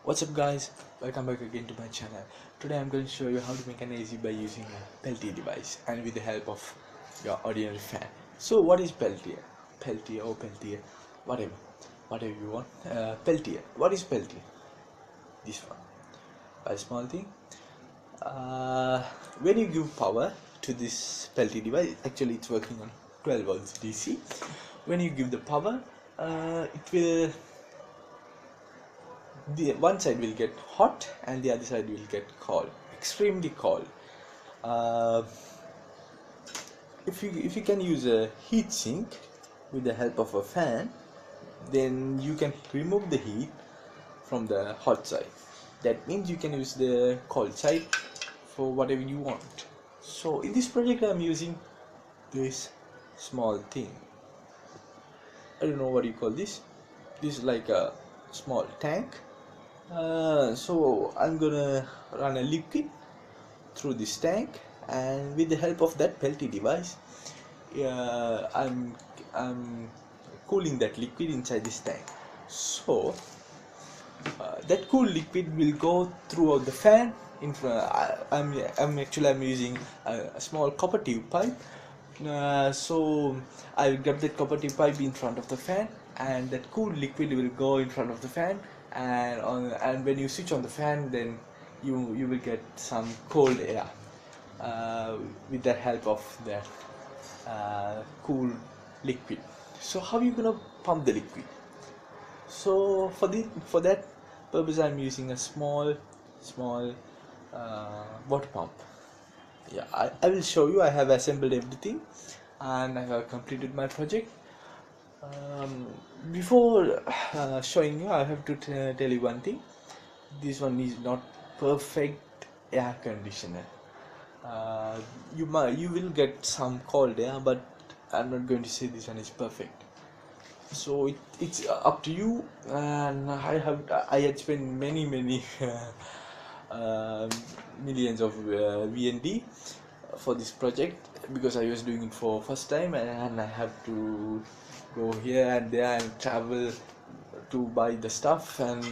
What's up guys, welcome back again to my channel. Today I'm going to show you how to make an AC by using a Peltier device and with the help of your ordinary fan. So what is Peltier? Peltier or Peltier, whatever you want. Peltier, what is Peltier? This one, a small thing. When you give power to this Peltier device, actually it's working on 12 volts DC. When you give the power, it will, the one side will get hot and the other side will get cold, extremely cold. uh, if you can use a heat sink with the help of a fan, then you can remove the heat from the hot side. That means you can use the cold side for whatever you want. So in this project I'm using this small thing. I don't know what you call this. This is like a small tank. So I'm gonna run a liquid through this tank, and with the help of that Peltier device, I'm cooling that liquid inside this tank. So that cool liquid will go throughout the fan. I'm using a small copper tube pipe. So I'll grab that copper tube pipe in front of the fan, and that cool liquid will go in front of the fan. And when you switch on the fan, then you will get some cold air with the help of that cool liquid. So how are you gonna pump the liquid? So for that purpose I'm using a small water pump. Yeah, I will show you. I have assembled everything and I have completed my project. Before showing you, I have to tell you one thing. This one is not perfect air conditioner. You will get some cold air, but I'm not going to say this one is perfect. So it's up to you. And I had spent many uh, millions of VND for this project, because I was doing it for first time, and I have to go here and there and travel to buy the stuff. And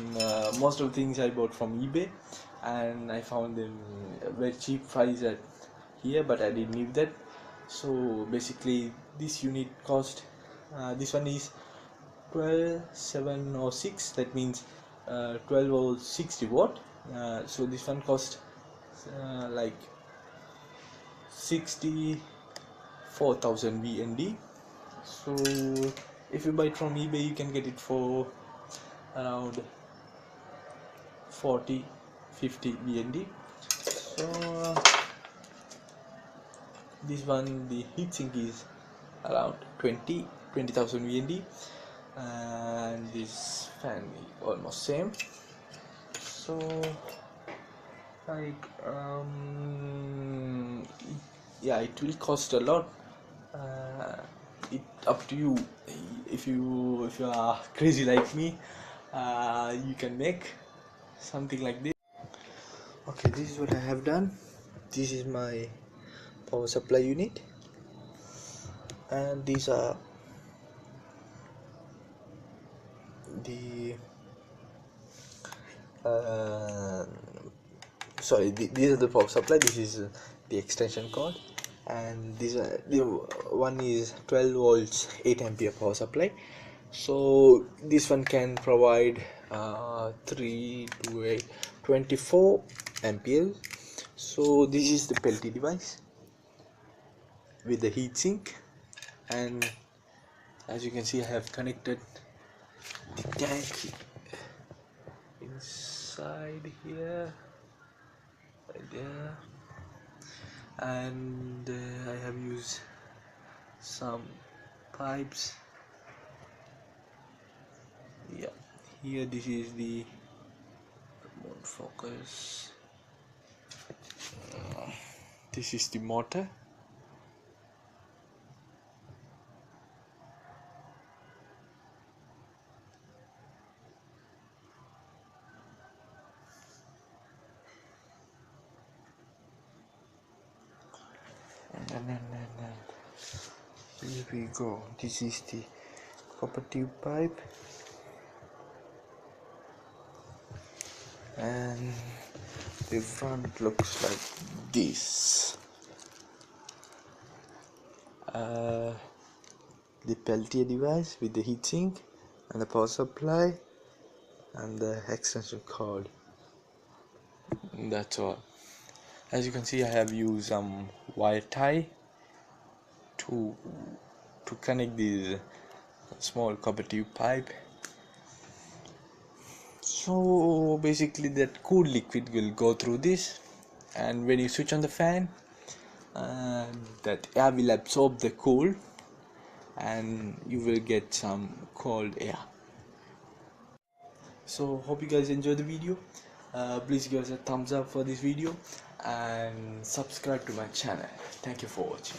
most of the things I bought from eBay, and I found them very cheap price at here, but I didn't need that. So basically this unit cost, this one is 12706, that means 12 or 60 watt. So this one cost like 64,000 VND. So if you buy it from eBay, you can get it for around 40-50 VND. So this one, the heatsink is around 20,000 VND, and this fan is almost same. So like yeah, it will cost a lot. It up to you. If you are crazy like me, you can make something like this. Okay, this is what I have done. This is my power supply unit, and these are the these are the power supply. This is the extension cord, and these are the one is 12 volts 8 ampere power supply. So this one can provide 3 to 8 24 amperes. So this is the Peltier device with the heatsink, and as you can see, I have connected the tank inside here, right there, and I have used some pipes. Yeah, here this is the remote focus. This is the motor. And here we go. This is the copper tube pipe. and the front looks like this. The Peltier device with the heatsink and the power supply and the extension cord. That's all. As you can see, I have used some wire tie to connect this small copper tube pipe. So basically that cool liquid will go through this, and when you switch on the fan, that air will absorb the cool and you will get some cold air. So hope you guys enjoy the video. Please give us a thumbs up for this video and subscribe to my channel. Thank you for watching.